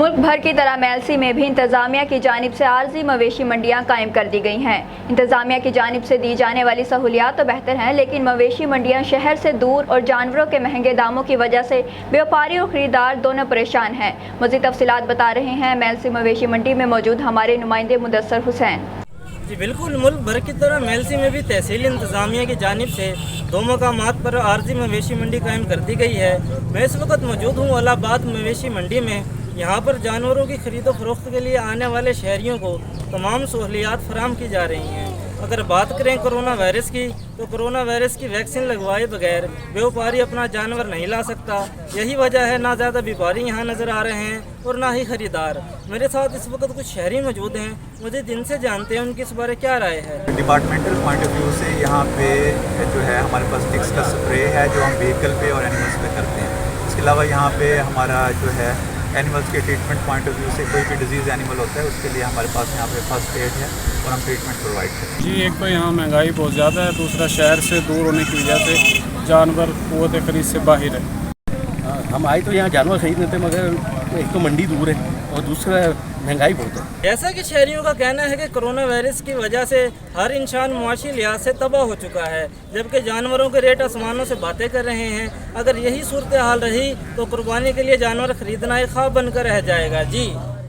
मुल्क भर की तरह मेलसी में भी इंतजामिया की जानिब से आर्जी मवेशी मंडियां कायम कर दी गई हैं। इंतजामिया की जानिब से दी जाने वाली सहूलियात तो बेहतर हैं, लेकिन मवेशी मंडियां शहर से दूर और जानवरों के महंगे दामों की वजह से व्यापारी और खरीदार दोनों परेशान हैं। मज़ीद तफसीलात बता रहे हैं मेलसी मवेशी मंडी में मौजूद हमारे नुमाइंदे मुदस्सर हुसैन। जी बिल्कुल, मुल्क भर की तरह मेलसी में भी तहसील इंतज़ामिया की जानिब से 2 मकामात पर आर्जी मवेशी मंडी कायम कर दी गई है। मैं इस वक्त मौजूद हूँ अलाहाबाद मवेशी मंडी में। यहाँ पर जानवरों की खरीदो फरोख्त के लिए आने वाले शहरियों को तमाम सहूलियात फराहम की जा रही हैं। अगर बात करें कोरोना वायरस की, तो कोरोना वायरस की वैक्सीन लगवाए बगैर व्यापारी अपना जानवर नहीं ला सकता। यही वजह है ना ज़्यादा व्यापारी यहाँ नज़र आ रहे हैं और ना ही ख़रीदार। मेरे साथ इस वक्त कुछ शहरी मौजूद हैं, मुझे जिनसे जानते हैं उनकी इस बारे क्या राय है। डिपार्टमेंटल पॉइंट ऑफ व्यू से यहाँ पे जो है हमारे पास टिक्स का स्प्रे है जो हम व्हीकल पे और एनिमल्स पे करते हैं। इसके अलावा यहाँ पे हमारा जो है एनिमल्स के ट्रीटमेंट पॉइंट ऑफ व्यू से कोई भी डिजीज़ एनिमल होता है उसके लिए हमारे पास यहाँ पे फर्स्ट एड है और हम ट्रीटमेंट प्रोवाइड करते हैं। जी, एक तो यहाँ महंगाई बहुत ज़्यादा है, दूसरा शहर से दूर होने की वजह से जानवर क़ुव्वत खरीद से बाहर है। हम आए तो यहाँ जानवर खरीदने थे, मगर एक तो मंडी दूर है और दूसरा महंगाई बहुत है। जैसा कि शहरियों का कहना है कि कोरोना वायरस की वजह से हर इंसान मुआशी लिहाज से तबाह हो चुका है, जबकि जानवरों के रेट आसमानों से बातें कर रहे हैं। अगर यही सूरत हाल रही तो कुर्बानी के लिए जानवर खरीदना एक ख्वाब बनकर रह जाएगा। जी।